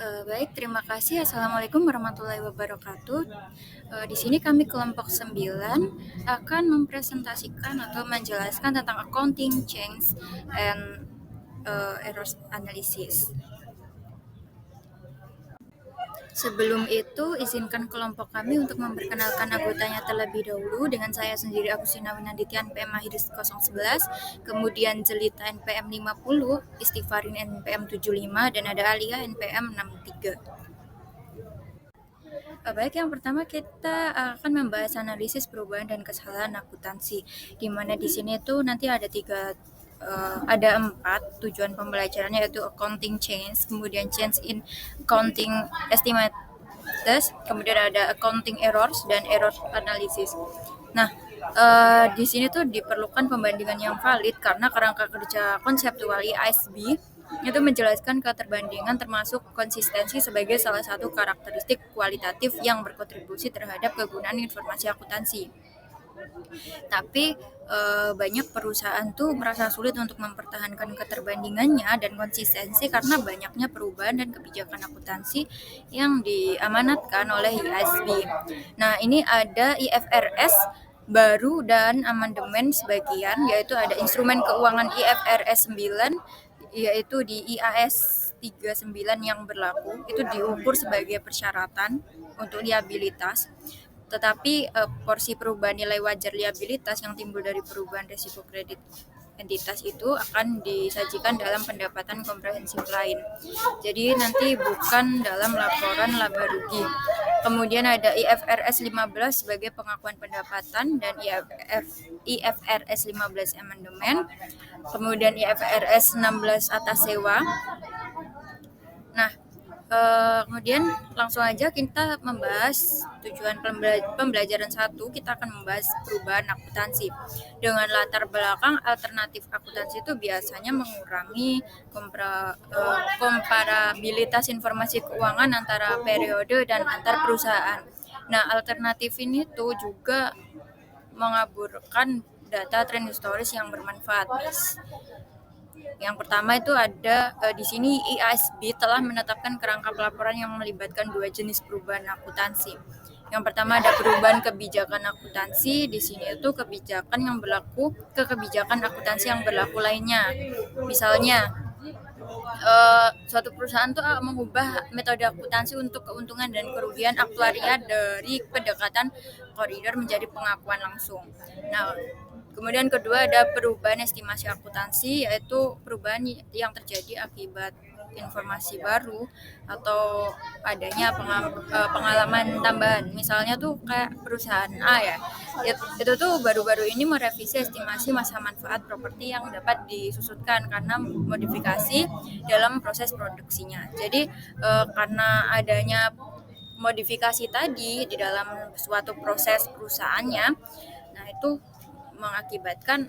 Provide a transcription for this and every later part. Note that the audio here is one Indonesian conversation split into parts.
Baik, terima kasih. Assalamualaikum warahmatullahi wabarakatuh. Di sini kami kelompok 9 akan mempresentasikan atau menjelaskan tentang accounting change and errors analysis. Sebelum itu, izinkan kelompok kami untuk memperkenalkan anggotanya terlebih dahulu. Dengan saya sendiri, Agustina Winanditya NPM Mahir 011, kemudian Jelita NPM 50, Istighfarin NPM 75, dan ada Alia NPM 63. Baik, yang pertama kita akan membahas analisis perubahan dan kesalahan akuntansi, di mana di sini tuh nanti ada 4 tujuan pembelajarannya, yaitu accounting change, kemudian change in accounting estimates, kemudian ada accounting errors dan error analysis. Nah, di sini tuh diperlukan pembandingan yang valid karena kerangka kerja konseptual IASB itu menjelaskan keterbandingan termasuk konsistensi sebagai salah satu karakteristik kualitatif yang berkontribusi terhadap kegunaan informasi akuntansi. Tapi banyak perusahaan tuh merasa sulit untuk mempertahankan keterbandingannya dan konsistensi karena banyaknya perubahan dan kebijakan akuntansi yang diamanatkan oleh IASB. Nah, ini ada IFRS baru dan amandemen sebagian, yaitu ada instrumen keuangan IFRS 9, yaitu di IAS 39 yang berlaku, itu diukur sebagai persyaratan untuk liabilitas. Tetapi porsi perubahan nilai wajar liabilitas yang timbul dari perubahan risiko kredit entitas itu akan disajikan dalam pendapatan komprehensif lain. Jadi nanti bukan dalam laporan laba rugi. Kemudian ada IFRS 15 sebagai pengakuan pendapatan dan IFRS 15 amandemen. Kemudian IFRS 16 atas sewa. Nah, kemudian langsung aja kita membahas tujuan pembelajaran 1. Kita akan membahas perubahan akuntansi. Dengan latar belakang alternatif akuntansi itu biasanya mengurangi komparabilitas informasi keuangan antara periode dan antar perusahaan. Nah, alternatif ini tuh juga mengaburkan data trend historis yang bermanfaat. Yang pertama itu ada di sini IASB telah menetapkan kerangka pelaporan yang melibatkan 2 jenis perubahan akuntansi. Yang pertama ada perubahan kebijakan akuntansi. Di sini itu kebijakan yang berlaku ke kebijakan akuntansi yang berlaku lainnya. Misalnya suatu perusahaan tuh mengubah metode akuntansi untuk keuntungan dan kerugian aktuaria dari pendekatan koridor menjadi pengakuan langsung. Nah, kemudian kedua ada perubahan estimasi akuntansi, yaitu perubahan yang terjadi akibat informasi baru atau adanya pengalaman tambahan. Misalnya tuh kayak perusahaan A ya, itu tuh baru-baru ini merevisi estimasi masa manfaat properti yang dapat disusutkan karena modifikasi dalam proses produksinya. Jadi karena adanya modifikasi tadi di dalam suatu proses perusahaannya, nah itu mengakibatkan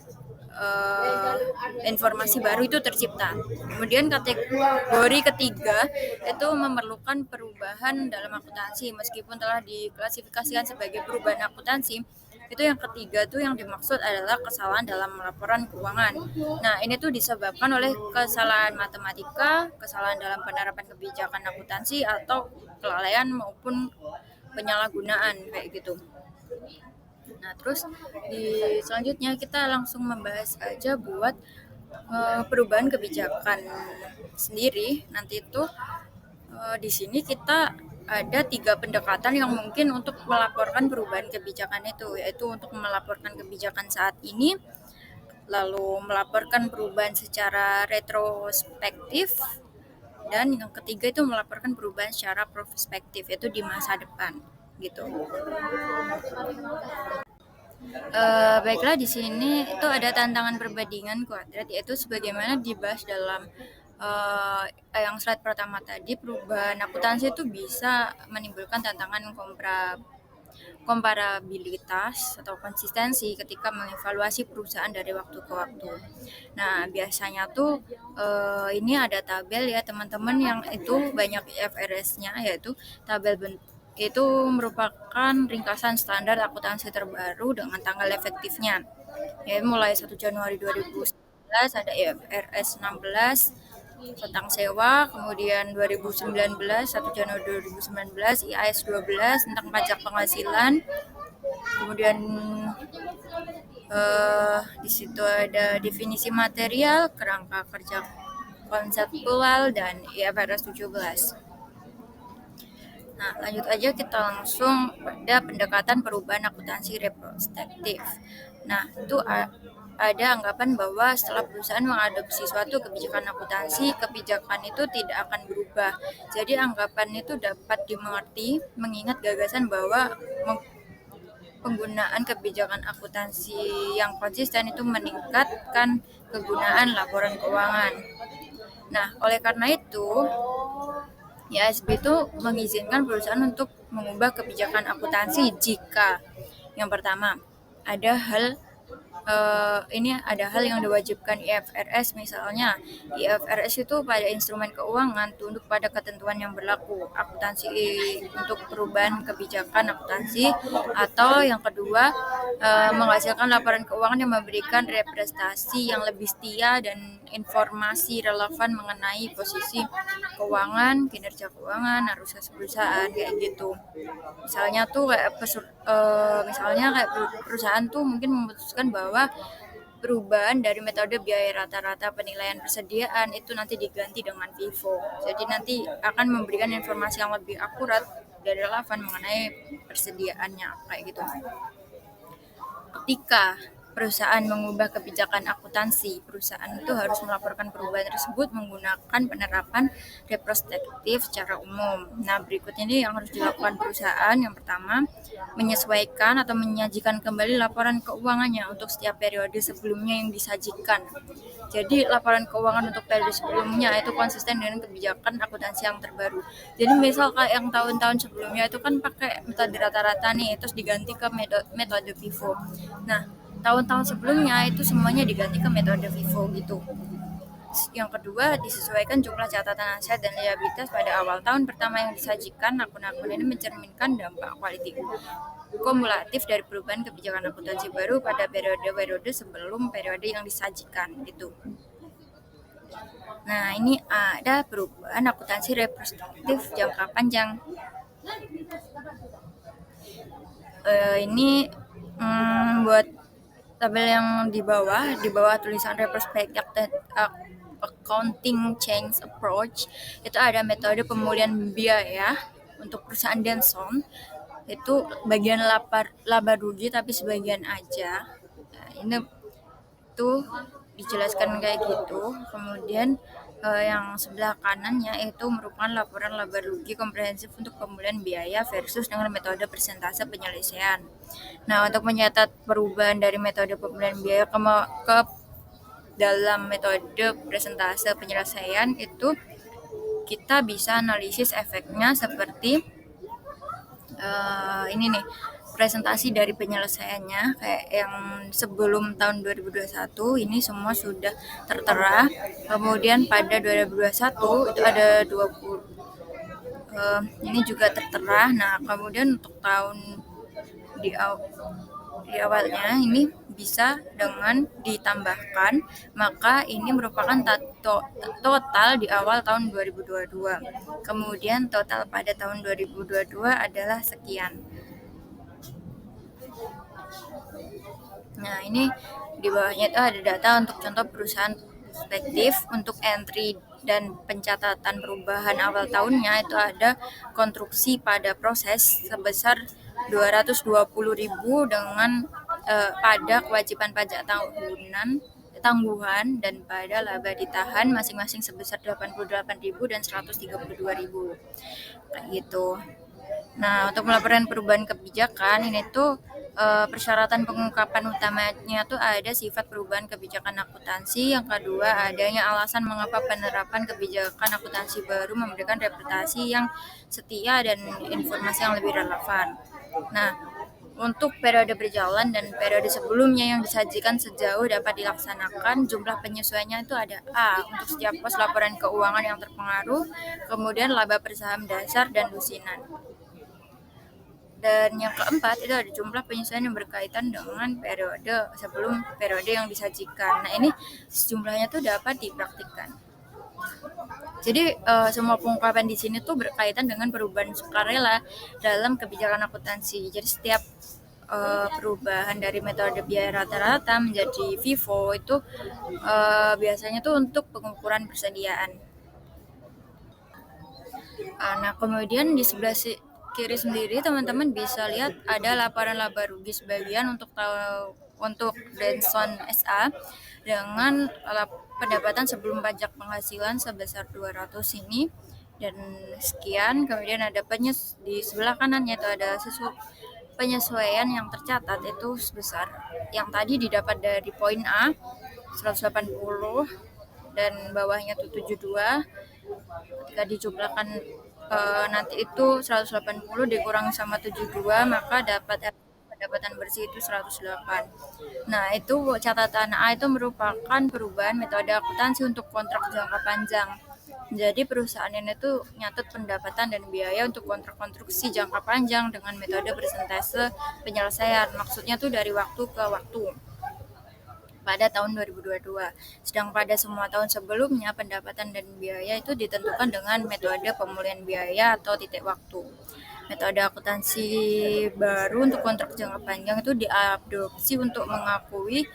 informasi baru itu tercipta. Kemudian kategori ketiga itu memerlukan perubahan dalam akuntansi, meskipun telah diklasifikasikan sebagai perubahan akuntansi. Itu yang ketiga tuh yang dimaksud adalah kesalahan dalam laporan keuangan. Nah, ini tuh disebabkan oleh kesalahan matematika, kesalahan dalam penerapan kebijakan akuntansi, atau kelalaian maupun penyalahgunaan kayak gitu. Nah, terus selanjutnya kita langsung membahas aja buat perubahan kebijakan sendiri. Nanti itu di sini kita ada 3 pendekatan yang mungkin untuk melaporkan perubahan kebijakan itu, yaitu untuk melaporkan kebijakan saat ini, lalu melaporkan perubahan secara retrospektif, dan yang ketiga itu melaporkan perubahan secara prospektif, yaitu di masa depan gitu. Baiklah, di sini itu ada tantangan perbandingan kuadrat, yaitu sebagaimana dibahas dalam yang slide pertama tadi. Perubahan akuntansi itu bisa menimbulkan tantangan komparabilitas atau konsistensi ketika mengevaluasi perusahaan dari waktu ke waktu. Nah, biasanya tuh ini ada tabel ya teman-teman, yang itu banyak IFRS-nya, yaitu tabel itu merupakan ringkasan standar akuntansi terbaru dengan tanggal efektifnya. Ya, mulai 1 Januari 2019 ada IFRS 16, tentang sewa, kemudian 2019 1 Januari 2019 IAS 12 tentang pajak penghasilan, kemudian di situ ada definisi material, kerangka kerja konseptual, dan IFRS 17. Nah, lanjut aja kita langsung pada pendekatan perubahan akuntansi retrospektif. Nah, itu ada anggapan bahwa setelah perusahaan mengadopsi suatu kebijakan akuntansi, kebijakan itu tidak akan berubah. Jadi anggapan itu dapat dimengerti mengingat gagasan bahwa penggunaan kebijakan akuntansi yang konsisten itu meningkatkan kegunaan laporan keuangan. Nah, oleh karena itu, IASB itu mengizinkan perusahaan untuk mengubah kebijakan akuntansi jika yang pertama ada hal yang diwajibkan IFRS. Misalnya IFRS itu pada instrumen keuangan tunduk pada ketentuan yang berlaku akuntansi untuk perubahan kebijakan akuntansi, atau yang kedua menghasilkan laporan keuangan yang memberikan representasi yang lebih setia dan informasi relevan mengenai posisi keuangan, kinerja keuangan, arus kas perusahaan kayak gitu. Misalnya kayak perusahaan tuh mungkin memutuskan bahwa perubahan dari metode biaya rata-rata penilaian persediaan itu nanti diganti dengan FIFO. Jadi nanti akan memberikan informasi yang lebih akurat dan relevan mengenai persediaannya kayak gitu. Ketika perusahaan mengubah kebijakan akuntansi, perusahaan itu harus melaporkan perubahan tersebut menggunakan penerapan retrospektif secara umum. Nah, berikutnya ini yang harus dilakukan perusahaan. Yang pertama, menyesuaikan atau menyajikan kembali laporan keuangannya untuk setiap periode sebelumnya yang disajikan. Jadi, laporan keuangan untuk periode sebelumnya itu konsisten dengan kebijakan akuntansi yang terbaru. Jadi, misal kayak yang tahun-tahun sebelumnya itu kan pakai metode rata-rata nih, terus diganti ke metode FIFO. Nah, tahun-tahun sebelumnya itu semuanya diganti ke metode FIFO gitu. Yang kedua, disesuaikan jumlah catatan aset dan liabilitas pada awal tahun pertama yang disajikan. Akun-akun ini mencerminkan dampak kualitatif kumulatif dari perubahan kebijakan akuntansi baru pada periode-periode sebelum periode yang disajikan gitu. Nah, ini ada perubahan akuntansi retrospektif jangka panjang. Ini buat tabel yang di bawah tulisan retrospective accounting change approach, itu ada metode pemulihan biaya untuk perusahaan Denson. Itu bagian laba rugi tapi sebagian aja. Nah, ini tuh dijelaskan kayak gitu. Kemudian yang sebelah kanannya itu merupakan laporan laba rugi komprehensif untuk pemulihan biaya versus dengan metode persentase penyelesaian. Nah, untuk mencatat perubahan dari metode pemulihan biaya ke dalam metode persentase penyelesaian itu kita bisa analisis efeknya seperti ini nih, presentasi dari penyelesaiannya kayak yang sebelum tahun 2021 ini semua sudah tertera. Kemudian pada 2021 itu ada 20 ini juga tertera. Nah, kemudian untuk tahun di awalnya ini bisa dengan ditambahkan, maka ini merupakan total di awal tahun 2022. Kemudian total pada tahun 2022 adalah sekian. Nah, ini di bawahnya itu ada data untuk contoh perusahaan perspektif. Untuk entry dan pencatatan perubahan awal tahunnya itu ada konstruksi pada proses sebesar 220.000 dengan pada kewajiban pajak tangguhan dan pada laba ditahan masing-masing sebesar 88.000 dan 132.000 kayak gitu. Nah, untuk melaporkan perubahan kebijakan ini tuh persyaratan pengungkapan utamanya tuh ada sifat perubahan kebijakan akuntansi. Yang kedua, adanya alasan mengapa penerapan kebijakan akuntansi baru memberikan reputasi yang setia dan informasi yang lebih relevan. Nah, untuk periode berjalan dan periode sebelumnya yang disajikan sejauh dapat dilaksanakan, jumlah penyesuaiannya itu ada A untuk setiap pos laporan keuangan yang terpengaruh, kemudian laba per saham dasar dan lusinan. Dan yang keempat itu ada jumlah penyesuaian yang berkaitan dengan periode sebelum periode yang disajikan. Nah, ini jumlahnya tuh dapat dipraktikkan. Jadi semua pengungkapan di sini tuh berkaitan dengan perubahan sukarela dalam kebijakan akuntansi. Jadi setiap perubahan dari metode biaya rata-rata menjadi FIFO itu biasanya tuh untuk pengukuran persediaan. Nah, kemudian di sebelah kiri sendiri teman-teman bisa lihat ada laporan laba rugi sebagian untuk Denson SA dengan pendapatan sebelum pajak penghasilan sebesar 200 ini dan sekian. Kemudian ada di sebelah kanannya itu ada penyesuaian yang tercatat itu sebesar yang tadi didapat dari poin A 180 dan bawahnya itu 72. Ketika dijumlahkan nanti itu 180 dikurang sama 72 maka dapat pendapatan bersih itu 108. Nah, itu catatan A itu merupakan perubahan metode akuntansi untuk kontrak jangka panjang. Jadi perusahaan ini tuh nyatet pendapatan dan biaya untuk kontrak konstruksi jangka panjang dengan metode persentase penyelesaian. Maksudnya tuh dari waktu ke waktu pada tahun 2022. Sedang pada semua tahun sebelumnya pendapatan dan biaya itu ditentukan dengan metode pemulihan biaya atau titik waktu. Metode akuntansi baru untuk kontrak jangka panjang itu diadopsi untuk mengakui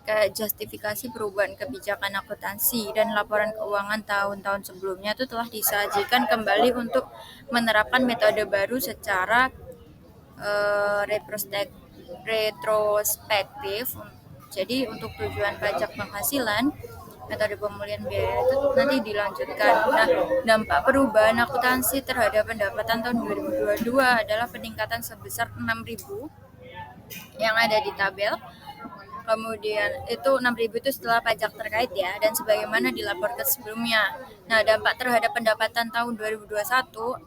kayak justifikasi perubahan kebijakan akuntansi dan laporan keuangan tahun-tahun sebelumnya itu telah disajikan kembali untuk menerapkan metode baru secara retrospektif. Jadi untuk tujuan pajak penghasilan, metode pemulihan biaya itu nanti dilanjutkan. Nah, dampak perubahan akuntansi terhadap pendapatan tahun 2022 adalah peningkatan sebesar 6.000 yang ada di tabel. Kemudian itu 6.000 itu setelah pajak terkait ya, dan sebagaimana dilaporkan sebelumnya. Nah, dampak terhadap pendapatan tahun 2021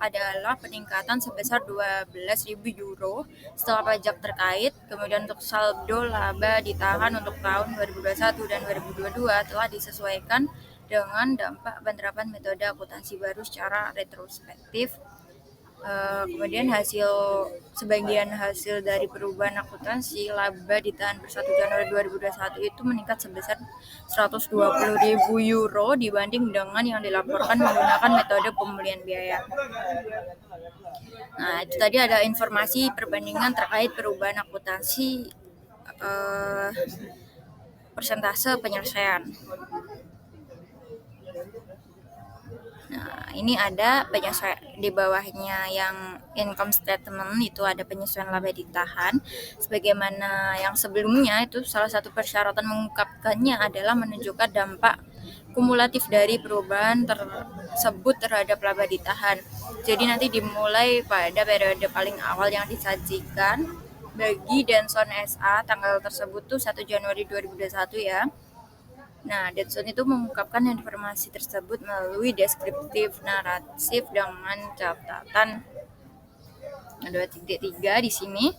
adalah peningkatan sebesar 12.000 euro setelah pajak terkait. Kemudian untuk saldo laba ditahan untuk tahun 2021 dan 2022 telah disesuaikan dengan dampak penerapan metode akuntansi baru secara retrospektif. Kemudian sebagian hasil dari perubahan akuntansi laba ditahan per 1 Januari 2021 itu meningkat sebesar 120.000 euro dibanding dengan yang dilaporkan menggunakan metode pemulihan biaya. Nah, itu tadi ada informasi perbandingan terkait perubahan akuntansi persentase penyelesaian. Nah, ini ada penyesuaian di bawahnya yang income statement itu ada penyesuaian laba ditahan. Sebagaimana yang sebelumnya itu salah satu persyaratan mengungkapkannya adalah menunjukkan dampak kumulatif dari perubahan tersebut terhadap laba ditahan. Jadi nanti dimulai pada periode paling awal yang disajikan bagi Denson SA tanggal tersebut tuh 1 Januari 2021 ya. Nah, Denson itu mengungkapkan informasi tersebut melalui deskriptif naratif dengan catatan 2.3 di sini.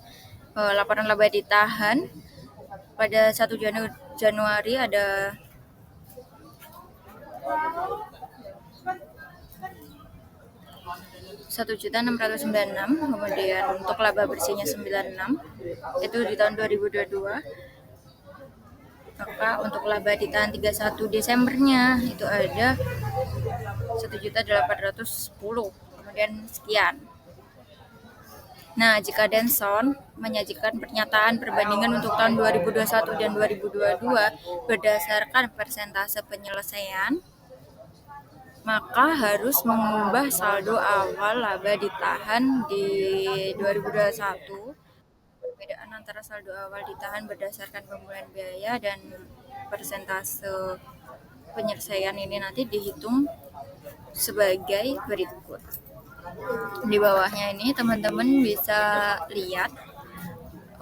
Laporan laba ditahan pada 1 Januari ada 1.696, kemudian untuk laba bersihnya 96 itu di tahun 2022. Maka untuk laba ditahan 31 Desembernya itu ada 1.810, kemudian sekian. Nah, jika Denson menyajikan pernyataan perbandingan untuk tahun 2021 dan 2022 berdasarkan persentase penyelesaian, maka harus mengubah saldo awal laba ditahan di 2021. Perbedaan antara saldo awal ditahan berdasarkan pemulihan biaya dan persentase penyelesaian ini nanti dihitung sebagai berikut. Di bawahnya ini teman-teman bisa lihat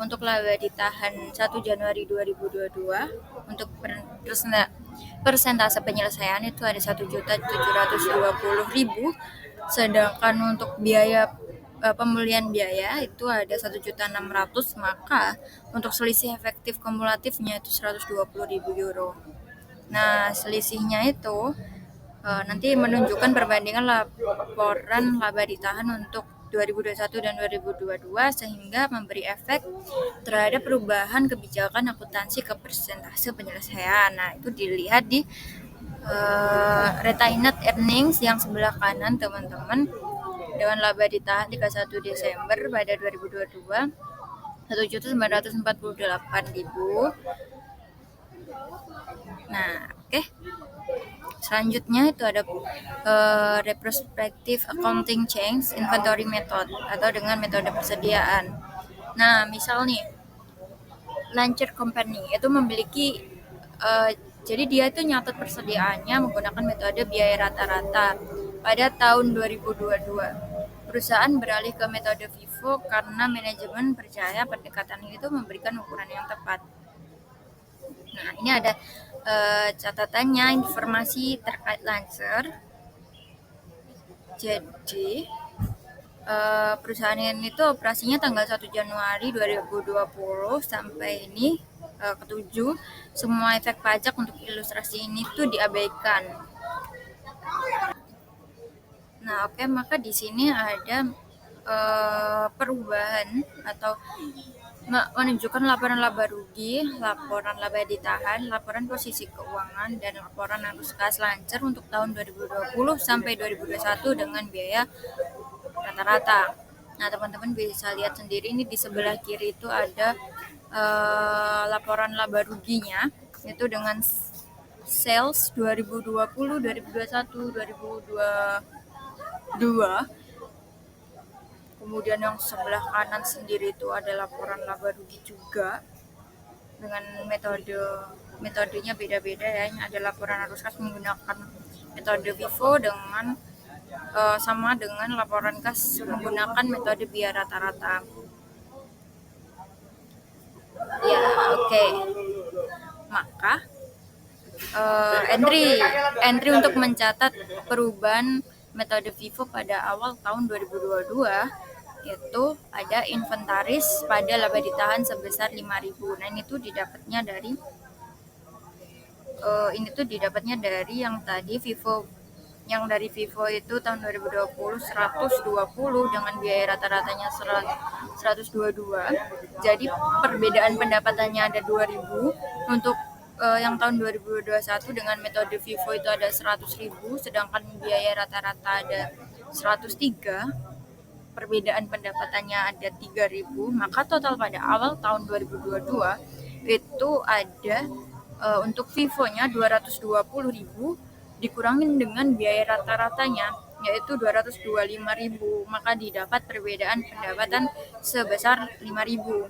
untuk laba ditahan 1 Januari 2022 untuk persentase penyelesaian itu ada 1.720.000, sedangkan untuk biaya pemulihan biaya itu ada 1.600.000, maka untuk selisih efektif kumulatifnya itu 120.000 euro. Nah, selisihnya itu nanti menunjukkan perbandingan laporan laba ditahan untuk 2021 dan 2022 sehingga memberi efek terhadap perubahan kebijakan akuntansi ke persentase penyelesaian. Nah, itu dilihat di retained earnings yang sebelah kanan teman-teman, dengan laba ditahan 31 Desember pada 2022 1.948.000. Nah, oke. Selanjutnya itu ada retrospective accounting change inventory method atau dengan metode persediaan. Nah, misal nih launcher company itu memiliki jadi dia itu nyatet persediaannya menggunakan metode biaya rata-rata pada tahun 2022. Perusahaan beralih ke metode FIFO karena manajemen percaya pendekatan itu memberikan ukuran yang tepat. Nah, ini ada catatannya, informasi terkait launcher. Jadi perusahaan ini tuh operasinya tanggal 1 Januari 2020 sampai ini ketujuh. Semua efek pajak untuk ilustrasi ini tuh diabaikan. Nah, oke, maka di sini ada perubahan atau menunjukkan laporan laba rugi, laporan laba ditahan, laporan posisi keuangan, dan laporan arus kas lancar untuk tahun 2020 sampai 2021 dengan biaya rata-rata. Nah, teman-teman bisa lihat sendiri ini di sebelah kiri itu ada laporan laba ruginya, itu dengan sales 2020, 2021, 2022. Kemudian yang sebelah kanan sendiri itu ada laporan laba rugi juga dengan metodenya beda-beda ya. Ini ada laporan arus kas menggunakan metode FIFO dengan sama dengan laporan kas menggunakan metode biaya rata-rata. Ya, oke. Maka entry untuk mencatat perubahan metode FIFO pada awal tahun 2022 itu ada inventaris pada laba ditahan sebesar 5.000. Nah, ini tuh didapatnya dari yang tadi FIFO, yang dari FIFO itu tahun 2020 120 dengan biaya rata-ratanya 122. Jadi perbedaan pendapatannya ada 2.000. Untuk yang tahun 2021 dengan metode FIFO itu ada 100.000, sedangkan biaya rata-rata ada 103. Perbedaan pendapatannya ada 3.000, maka total pada awal tahun 2022 itu ada untuk FIFO-nya 220.000 dikurangin dengan biaya rata-ratanya yaitu 225.000, maka didapat perbedaan pendapatan sebesar 5.000.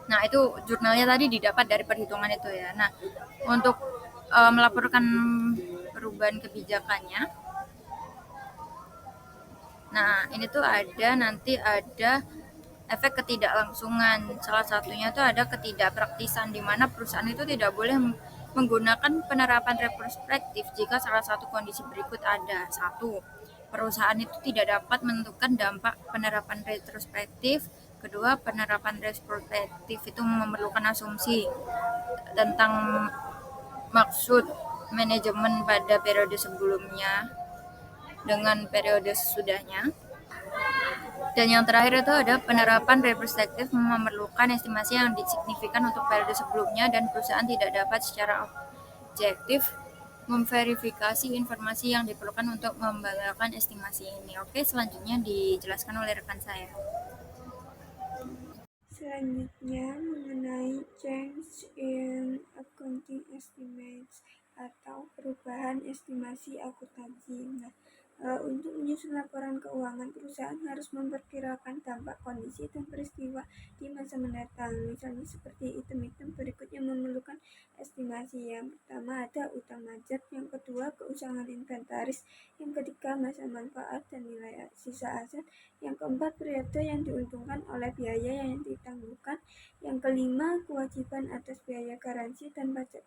Nah, itu jurnalnya tadi didapat dari perhitungan itu ya. Nah, untuk melaporkan perubahan kebijakannya, nah ini tuh nanti ada efek ketidaklangsungan. Salah satunya tuh ada ketidakpraktisan, di mana perusahaan itu tidak boleh menggunakan penerapan retrospektif jika salah satu kondisi berikut ada. 1. Perusahaan itu tidak dapat menentukan dampak penerapan retrospektif. Kedua, penerapan retrospektif itu memerlukan asumsi tentang maksud manajemen pada periode sebelumnya dengan periode sesudahnya. Dan yang terakhir itu ada penerapan retrospektif memerlukan estimasi yang signifikan untuk periode sebelumnya dan perusahaan tidak dapat secara objektif memverifikasi informasi yang diperlukan untuk membatalkan estimasi ini. Oke, selanjutnya dijelaskan oleh rekan saya. Selanjutnya mengenai change in accounting estimates atau perubahan estimasi akuntansi. Nah, untuk menyusun laporan keuangan, perusahaan harus memperkirakan dampak kondisi dan peristiwa di masa mendatang. Misalnya seperti item-item berikutnya memerlukan estimasi. Yang pertama ada utang majat, yang kedua keusangan inventaris, yang ketiga masa manfaat dan nilai sisa aset, yang keempat periode yang diuntungkan oleh biaya yang ditangguhkan, yang kelima kewajiban atas biaya garansi dan pajak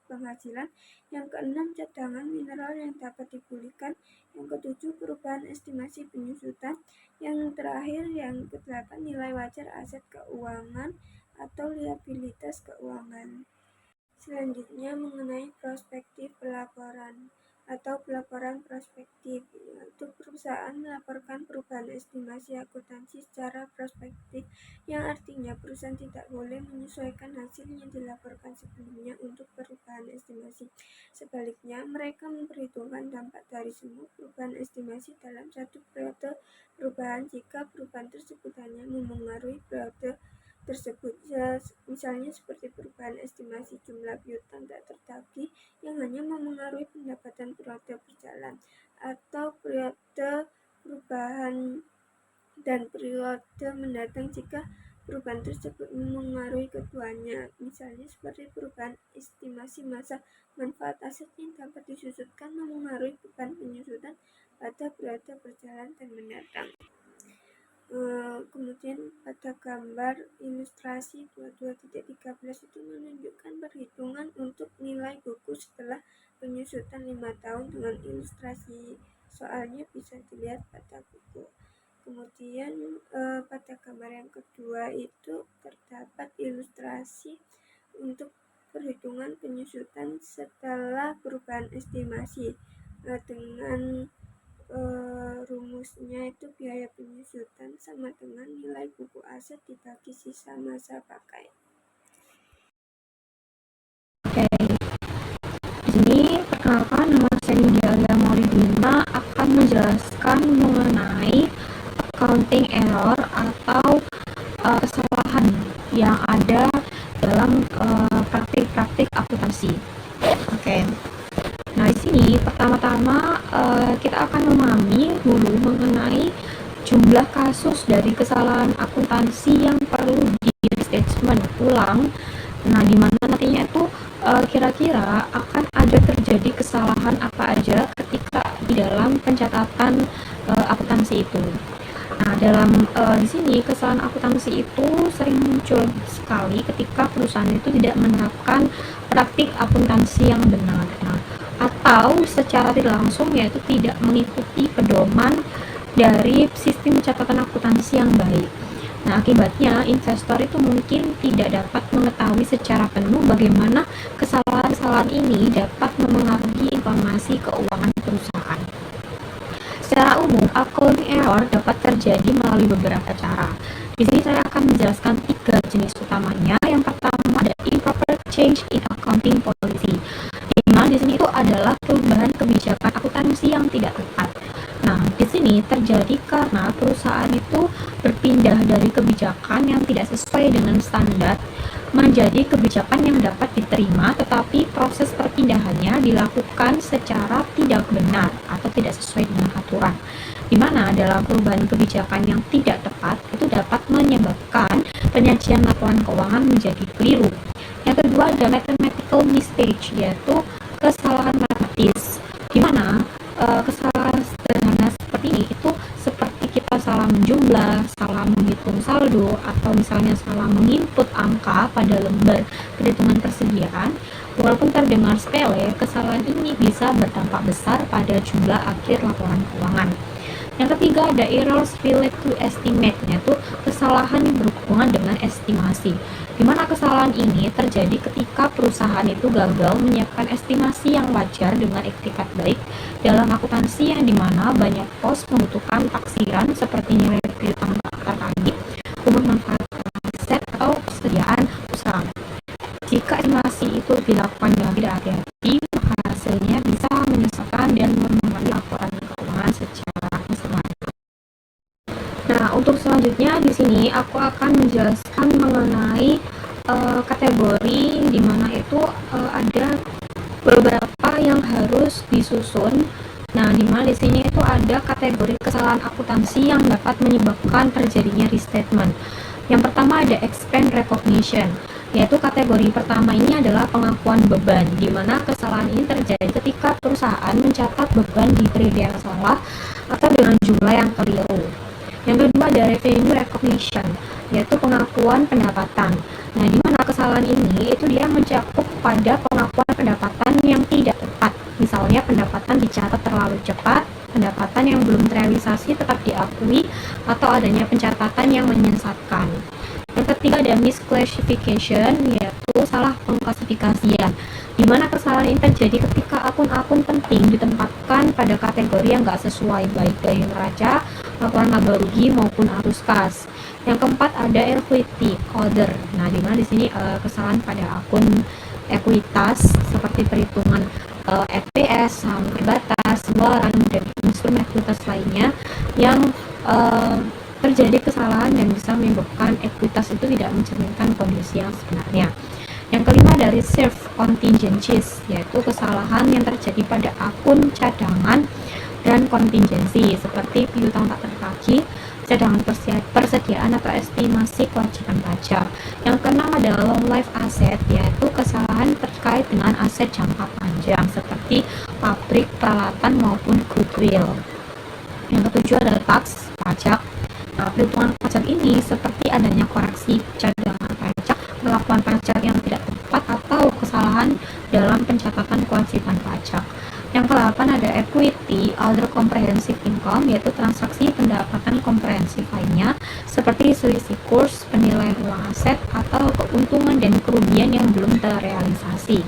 penghasilan, yang keenam cadangan mineral yang dapat dipulihkan, yang ketujuh perubahan estimasi penyusutan, yang terakhir yang kedelapan nilai wajar aset keuangan atau liabilitas keuangan. Selanjutnya mengenai prospektif pelaporan. atau pelaporan prospektif, yaitu perusahaan melaporkan perubahan estimasi akuntansi secara prospektif, yang artinya perusahaan tidak boleh menyesuaikan hasil yang dilaporkan sebelumnya untuk perubahan estimasi. Sebaliknya, mereka memperhitungkan dampak dari semua perubahan estimasi dalam satu periode perubahan jika perubahan tersebut hanya memengaruhi periode tersebut, misalnya seperti perubahan estimasi jumlah piutang tak tertagih yang hanya memengaruhi pendapatan periode berjalan, atau periode perubahan dan periode mendatang jika perubahan tersebut memengaruhi keduanya, misalnya seperti perubahan estimasi masa manfaat aset yang dapat disusutkan memengaruhi beban penyusutan pada periode berjalan dan mendatang. Kemudian pada gambar ilustrasi 22.13 itu menunjukkan perhitungan untuk nilai buku setelah penyusutan 5 tahun dengan ilustrasi soalnya bisa dilihat pada buku. Kemudian pada gambar yang kedua itu terdapat ilustrasi untuk perhitungan penyusutan setelah perubahan estimasi dengan rumusnya itu biaya penyusutan sama dengan nilai buku aset dibagi sisa masa pakai. Oke, di sini perkenalkan, nama saya Nidia Maulidina akan menjelaskan mengenai accounting error atau kesalahan yang ada dalam praktik-praktik akuntansi. Oke. Nah, di sini pertama-tama kita akan memahami dulu mengenai jumlah kasus dari kesalahan akuntansi yang perlu di restatement ulang. Nah, di mana nantinya itu kira-kira akan ada terjadi kesalahan apa aja ketika di dalam pencatatan akuntansi itu. Nah, dalam di sini kesalahan akuntansi itu sering muncul sekali ketika perusahaan itu tidak menerapkan praktik akuntansi yang benar. Nah, atau secara tidak langsung yaitu tidak mengikuti pedoman dari sistem catatan akuntansi yang baik. Nah, akibatnya investor itu mungkin tidak dapat mengetahui secara penuh bagaimana kesalahan-kesalahan ini dapat memengaruhi informasi keuangan perusahaan. Secara umum, accounting error dapat terjadi melalui beberapa cara. Di sini saya akan menjelaskan 3 jenis utamanya. Yang pertama ada improper change in accounting policy. Dimana di sini itu adalah perubahan kebijakan akuntansi yang tidak tepat. Nah, di sini terjadi karena perusahaan itu berpindah dari kebijakan yang tidak sesuai dengan standar menjadi kebijakan yang dapat diterima, tetapi proses perpindahannya dilakukan secara tidak benar atau tidak sesuai dengan aturan. Di mana dalam perubahan kebijakan yang tidak tepat itu dapat menyebabkan penyajian laporan keuangan menjadi keliru. Yang kedua ada mathematical mistake, yaitu kesalahan matematis, di mana kesalahan sederhana seperti ini itu seperti kita salah menjumlah, salah menghitung saldo, atau misalnya salah menginput angka pada lembar perhitungan persediaan. Walaupun terdengar sepele, kesalahan ini bisa berdampak besar pada jumlah akhir laporan keuangan. Yang ketiga ada errors related to estimate, yaitu kesalahan yang berhubungan dengan estimasi, di mana kesalahan ini terjadi ketika perusahaan itu gagal menyiapkan estimasi yang wajar dengan etikat baik dalam akuntansi, yang dimana banyak pos membutuhkan taksiran seperti nilai piutang terkait, umur manfaat aset, atau persediaan usaha. Jika estimasi itu dilakukan dengan tidak hati-hati, maka hasilnya bisa menyesatkan dan mempengaruhi laporan keuangan secara keseluruhan. Nah, untuk selanjutnya di sini aku akan menjelaskan mengenai kategori di mana itu ada beberapa yang harus disusun. Nah, di mana di sini itu ada kategori kesalahan akuntansi yang dapat menyebabkan terjadinya restatement. Yang pertama ada expense recognition, yaitu kategori pertama ini adalah pengakuan beban, di mana kesalahan ini terjadi ketika perusahaan mencatat beban di periode yang salah atau dengan jumlah yang keliru. Yang kedua ada revenue recognition, yaitu pengakuan pendapatan. Nah, di mana kesalahan ini itu dia mencakup pada pengakuan pendapatan yang tidak tepat. Misalnya pendapatan dicatat terlalu cepat, pendapatan yang belum terrealisasi tetap diakui, atau adanya pencatatan yang menyesatkan. Yang ketiga ada misclassification, yaitu salah pengklasifikasian. di mana kesalahan ini terjadi ketika akun-akun penting ditempatkan pada kategori yang nggak sesuai, baik dari neraca, laporan laba rugi maupun arus kas. Yang keempat ada equity order. Nah, di mana di sini kesalahan pada akun ekuitas seperti perhitungan FPS, saham terbatas, luaran, dan instrumen ekuitas lainnya yang terjadi kesalahan dan bisa menyebabkan ekuitas itu tidak mencerminkan kondisi yang sebenarnya. Yang kelima ada reserve contingencies, yaitu kesalahan yang terjadi pada akun cadangan dan kontingensi seperti piutang tak tertagih, cadangan persediaan atau estimasi kewajiban pajak. Yang keenam adalah long life asset, yaitu kesalahan terkait dengan aset jangka panjang seperti pabrik, peralatan maupun goodwill. Yang ketujuh adalah tax, pajak. Nah, perhitungan pajak ini seperti adanya koreksi cadangan pajak, pelaporan pajak yang tidak tepat, atau kesalahan dalam pencatatan kewajiban pajak. Yang ke-8 ada equity other comprehensive income, yaitu transaksi pendapatan komprehensif lainnya seperti selisih kurs, penilaian uang aset, atau keuntungan dan kerugian yang belum terrealisasi.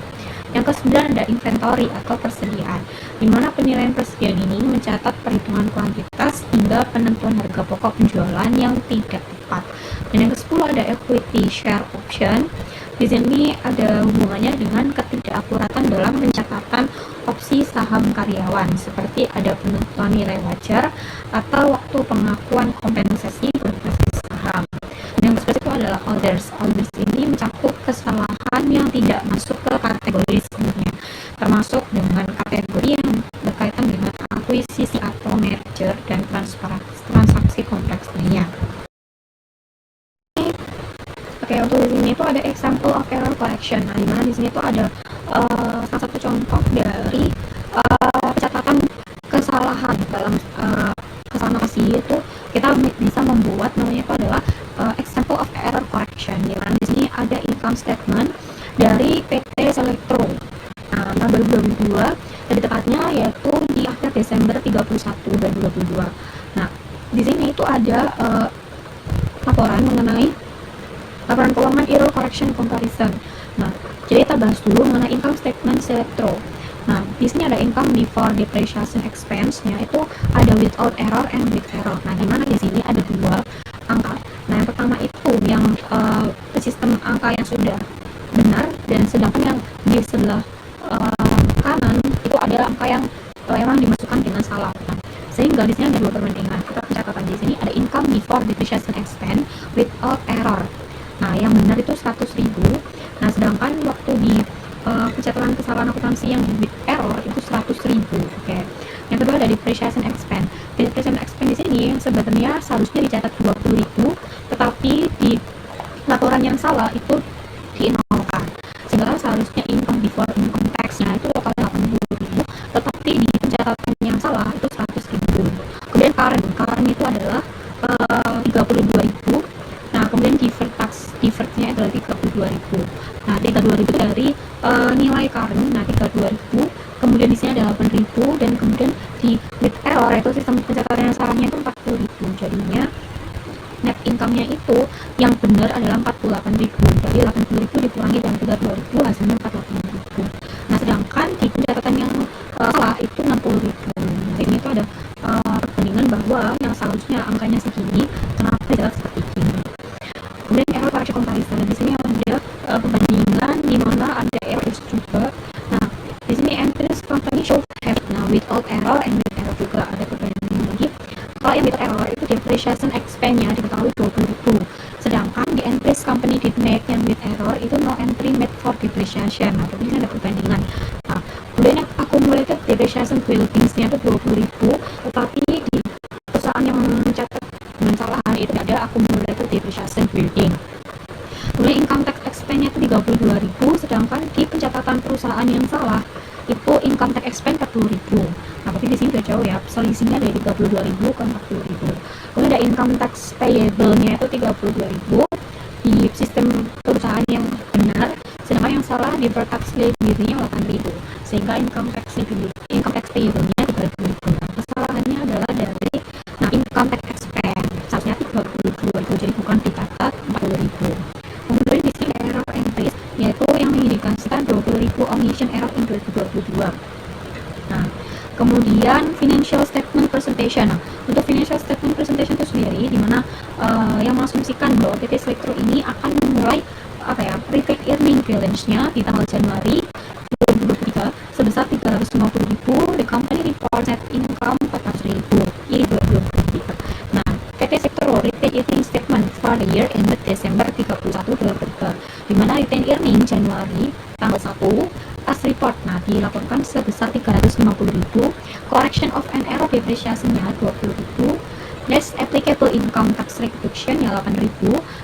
Yang ke-9 ada inventory atau persediaan, di mana penilaian persediaan ini mencatat perhitungan kuantitas hingga penentuan harga pokok penjualan yang tidak tepat. Dan yang ke-10 ada equity share option. Di sini ada hubungannya dengan ketidakakuratan dalam pencatatan opsi saham karyawan, seperti ada penentuan nilai wajar atau waktu pengakuan kompensasi berbasis saham. Yang ke-11 itu adalah others. Others ini mencakup kesalahan yang tidak masuk ke kategori sebelumnya, termasuk dengan kategori yang berkaitan dengan akuisisi atau merger dan transaksi kompleks lainnya. Oke, untuk di sini itu ada example of error correction. Nah, dimana di sini itu ada salah satu contoh dari pencatatan kesalahan dalam kesalahan notasi itu kita bisa membuat namanya itu adalah example of error correction. Dimana di sini ada income statement dari PT Selektro. Nah, tahun 2022, lebih tepatnya yaitu di akhir Desember 31 2022. Nah, di sini itu ada laporan mengenai laporan keuangan error correction comparison. Nah, jadi kita bahas dulu mengenai income statement Selektro. Nah, di sini ada income before depreciation expense-nya itu ada without error and with error. Nah, di mana di sini ada dua angka. Nah, yang pertama itu yang sistem angka yang sudah benar, dan sedangkan yang di sebelah kanan itu ada angka yang memang dimasukkan dengan salah. Nah, sehingga di sini ada dua perbandingan. Kita pencatatan di sini ada income before depreciation expense without error. Nah, yang benar itu 100.000. Nah, sedangkan waktu di pencatatan kesalahan akuntansi yang with error itu 100.000. Oke. Yang kedua ada depreciation expense. Depreciation expense di sini sebenarnya seharusnya dicatat 20.000, tetapi di laporan yang salah itu dinolkan. Sehingga seharusnya income before income tax-nya itu totalnya 80.000, tetapi di pencatatan yang salah itu 100.000. Kemudian current itu adalah 32.000. Nah, kemudian deferred-nya adalah 32.000. Nah, 32.000 dari nilai current, nah 32.000. Kemudian di sini ada 8.000, dan kemudian di with error itu sistem pencatatan yang salahnya itu 40.000. Jadinya net income-nya itu yang benar adalah 48.000. Jadi 80.000 dikurangi dari 32.000 hasilnya 48.000. Nah, sedangkan di pencatatan yang salah itu 60.000. Nah, ini itu ada perbandingan bahwa yang seharusnya angkanya segini, kenapa dicatat seperti ini. Kemudian error correction comparison. Di sini ada perbandingan di mana ada error juga. Nah, di sini entries company should have, nah without error and with error juga ada perbandingan lagi. Kalau yang without error itu depreciation expense-nya diketahui 20.000. Sedangkan di entries company did make yang with error itu no entry made for depreciation. Nah, di sini ada perbandingan. Nah, kemudian yang accumulated depreciation buildings-nya itu 20.000, tetapi di perusahaan yang mencatat dengan kesalahan itu ada accumulated depreciation building. Kemudian income tax expense-nya itu 32.000, sedangkan di pencatatan perusahaan yang salah itu income tax expense 40.000. Nah, tapi di sini udah jauh ya, selisihnya dari 32.000 ke 40.000. Kemudian ada income tax payable-nya itu 32.000 di sistem perusahaan yang benar, sedangkan yang salah di tax liability-nya 8.000. Sehingga income tax payable-nya 32.000. Nah, kesalahannya adalah dari income tax expense seharusnya 32.000, jadi bukan dicatat 40.000. Kemudian di sini error entries, yaitu yang mengindikasikan 20.000 omission presentation. Nah, untuk financial statement presentation itu sendiri, di mana yang mengasumsikan bahwa PT Selektro ini akan memulai retained earning balance-nya di tanggal Januari 2023 sebesar 350.000. The company reports net income 400.000 di 2023. Nah, PT Selektro retained earning statement for the year ended Desember 31 2023, di mana retained earning Januari tanggal 1 as report dilaporkan sebesar 350.000, correction of an error depresiasinya 20.000, next applicable income tax reduction 8.000,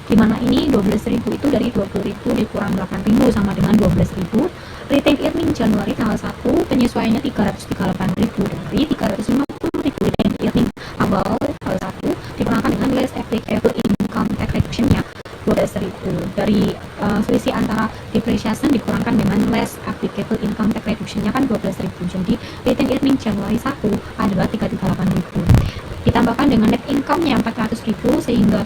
dimana ini 12.000 itu dari 20.000 dikurang 8.000 sama dengan 12.000. Retained earning Januari tanggal 1 penyesuaiannya 338.000 dari 350.000. Retained earning awal tanggal 1 dikurangkan dengan less applicable income tax reduction-nya 12.000 dari selisih antara depreciation dikurangkan dengan less applicable income tax reduction-nya kan 12.000. Jadi retained earning Januari 1 adalah 338.000. Ditambahkan dengan net income-nya 400.000 sehingga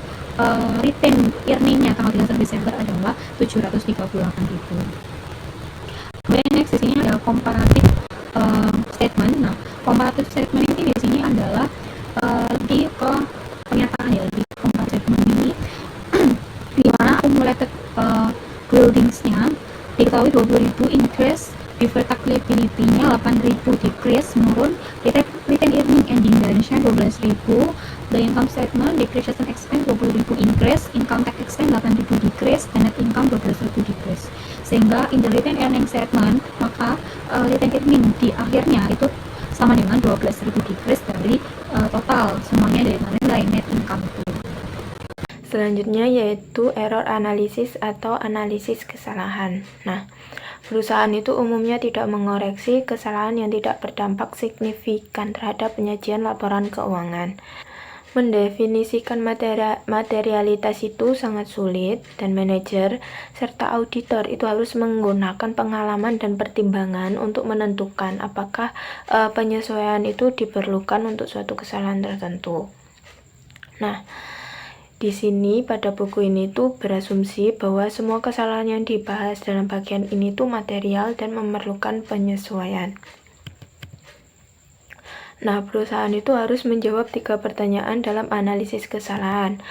retained earning-nya tanggal 31 Desember adalah 738.000. Kemudian next di sini ada comparative statement. Nah, comparative statement ini di sini adalah lebih ke pernyataan ya, lebih comparative statement ini di mana accumulated buildings-nya diketahui 20.000 increase, deferred tax liability-nya 8.000 decrease menurun, retained earning ending balance-nya 12.000, the income statement depreciation expense 20.000 increase, income tax expense 8.000 decrease, dan net income 12.000 decrease. Sehingga in the retained earning statement maka retained earning di akhirnya itu sama dengan 12.000 decrease dari total semuanya dari nilai net income itu. Selanjutnya yaitu error analisis atau analisis kesalahan. Nah, perusahaan itu umumnya tidak mengoreksi kesalahan yang tidak berdampak signifikan terhadap penyajian laporan keuangan. Mendefinisikan materialitas itu sangat sulit dan manajer serta auditor itu harus menggunakan pengalaman dan pertimbangan untuk menentukan apakah penyesuaian itu diperlukan untuk suatu kesalahan tertentu. Nah, di sini pada buku ini tuh berasumsi bahwa semua kesalahan yang dibahas dalam bagian ini tuh material dan memerlukan penyesuaian. Nah, perusahaan itu harus menjawab 3 pertanyaan dalam analisis kesalahan.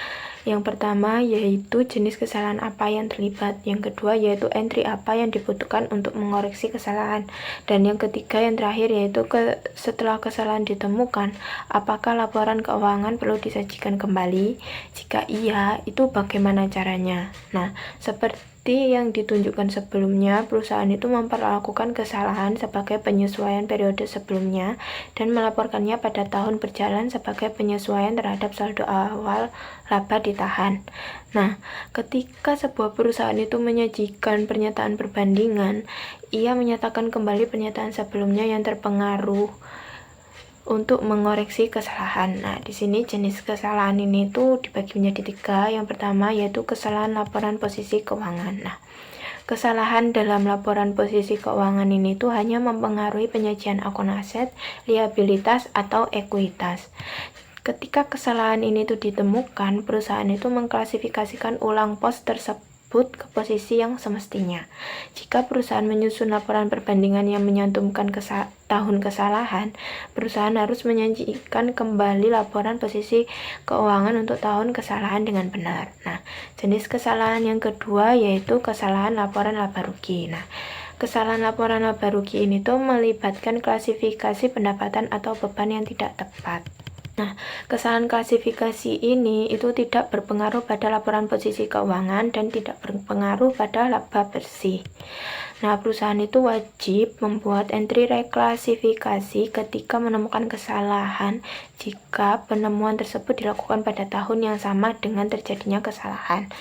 Yang pertama yaitu jenis kesalahan apa yang terlibat. Yang kedua yaitu entry apa yang dibutuhkan untuk mengoreksi kesalahan. Dan yang ketiga yang terakhir yaitu setelah kesalahan ditemukan, apakah laporan keuangan perlu disajikan kembali? Jika iya, itu bagaimana caranya? Nah, seperti yang ditunjukkan sebelumnya, perusahaan itu memperlakukan kesalahan sebagai penyesuaian periode sebelumnya dan melaporkannya pada tahun berjalan sebagai penyesuaian terhadap saldo awal laba ditahan. Nah, ketika sebuah perusahaan itu menyajikan pernyataan perbandingan, ia menyatakan kembali pernyataan sebelumnya yang terpengaruh untuk mengoreksi kesalahan. Nah, di sini jenis kesalahan ini tuh dibagi menjadi 3. Yang pertama yaitu kesalahan laporan posisi keuangan. Nah, kesalahan dalam laporan posisi keuangan ini tuh hanya mempengaruhi penyajian akun aset, liabilitas, atau ekuitas. Ketika kesalahan ini tuh ditemukan, perusahaan itu mengklasifikasikan ulang pos tersebut ke posisi yang semestinya. Jika perusahaan menyusun laporan perbandingan yang menyantumkan tahun kesalahan, perusahaan harus menyajikan kembali laporan posisi keuangan untuk tahun kesalahan dengan benar. Nah, jenis kesalahan yang kedua yaitu kesalahan laporan laba rugi. Nah, kesalahan laporan laba rugi ini tuh melibatkan klasifikasi pendapatan atau beban yang tidak tepat. Nah, kesalahan klasifikasi ini itu tidak berpengaruh pada laporan posisi keuangan dan tidak berpengaruh pada laba bersih. Nah, perusahaan itu wajib membuat entry reklasifikasi ketika menemukan kesalahan jika penemuan tersebut dilakukan pada tahun yang sama dengan terjadinya kesalahan.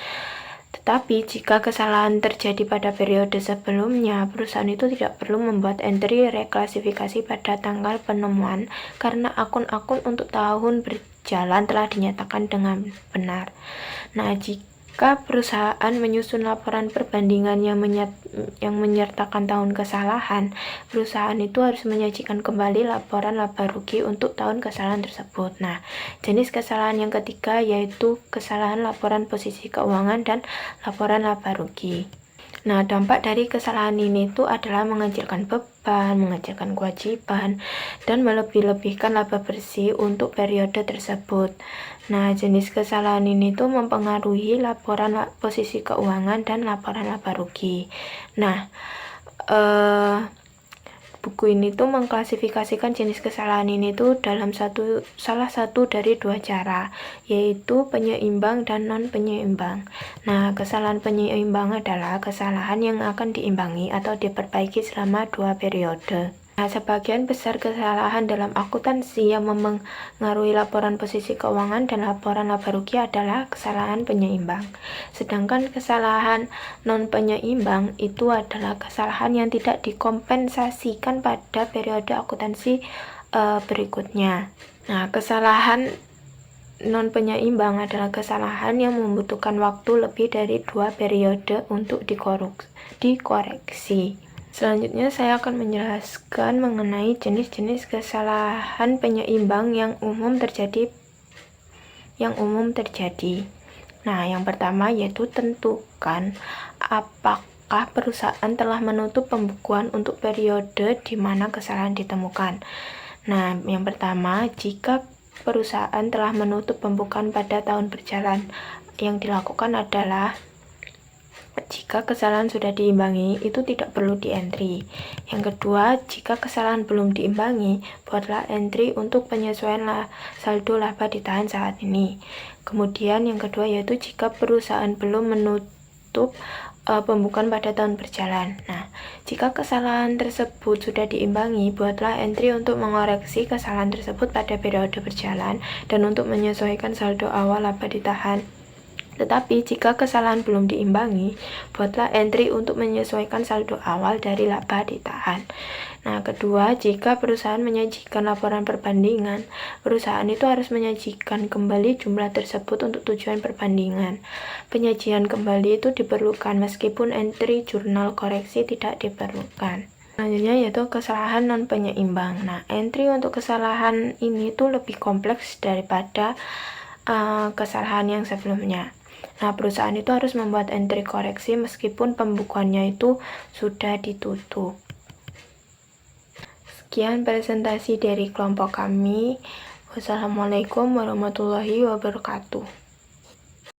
Tetapi jika kesalahan terjadi pada periode sebelumnya, perusahaan itu tidak perlu membuat entry reklasifikasi pada tanggal penemuan karena akun-akun untuk tahun berjalan telah dinyatakan dengan benar. Nah, jika perusahaan menyusun laporan perbandingan yang menyertakan tahun kesalahan, perusahaan itu harus menyajikan kembali laporan laba rugi untuk tahun kesalahan tersebut. Nah, jenis kesalahan yang ketiga yaitu kesalahan laporan posisi keuangan dan laporan laba rugi. Nah, dampak dari kesalahan ini itu adalah mengecilkan beban, mengecilkan kewajiban, dan melebih-lebihkan laba bersih untuk periode tersebut. Nah, jenis kesalahan ini tuh mempengaruhi laporan posisi keuangan dan laporan laba rugi. Nah, buku ini tuh mengklasifikasikan jenis kesalahan ini tuh dalam salah satu dari dua cara, yaitu penyeimbang dan non penyeimbang. Nah, kesalahan penyeimbang adalah kesalahan yang akan diimbangi atau diperbaiki selama 2 periode. Nah, sebagian besar kesalahan dalam akuntansi yang mempengaruhi laporan posisi keuangan dan laporan laba rugi adalah kesalahan penyeimbang. Sedangkan kesalahan non penyeimbang itu adalah kesalahan yang tidak dikompensasikan pada periode akuntansi berikutnya. Nah, kesalahan non penyeimbang adalah kesalahan yang membutuhkan waktu lebih dari 2 periode untuk dikoreksi. Selanjutnya saya akan menjelaskan mengenai jenis-jenis kesalahan penyeimbang yang umum terjadi. Nah, yang pertama yaitu tentukan apakah perusahaan telah menutup pembukuan untuk periode di mana kesalahan ditemukan. Nah, yang pertama, jika perusahaan telah menutup pembukuan pada tahun berjalan, yang dilakukan adalah jika kesalahan sudah diimbangi, itu tidak perlu di-entry. Yang kedua, jika kesalahan belum diimbangi, buatlah entry untuk penyesuaian saldo laba ditahan saat ini. Kemudian yang kedua yaitu jika perusahaan belum menutup pembukuan pada tahun berjalan. Nah, jika kesalahan tersebut sudah diimbangi, buatlah entry untuk mengoreksi kesalahan tersebut pada periode berjalan dan untuk menyesuaikan saldo awal laba ditahan. Tetapi jika kesalahan belum diimbangi, buatlah entry untuk menyesuaikan saldo awal dari laba ditahan. Nah, kedua, jika perusahaan menyajikan laporan perbandingan, perusahaan itu harus menyajikan kembali jumlah tersebut untuk tujuan perbandingan. Penyajian kembali itu diperlukan meskipun entry jurnal koreksi tidak diperlukan. Selanjutnya yaitu kesalahan non penyeimbang. Nah, entry untuk kesalahan ini tuh lebih kompleks daripada kesalahan yang sebelumnya. Nah, perusahaan itu harus membuat entry koreksi meskipun pembukuannya itu sudah ditutup. Sekian presentasi dari kelompok kami. Wassalamualaikum warahmatullahi wabarakatuh.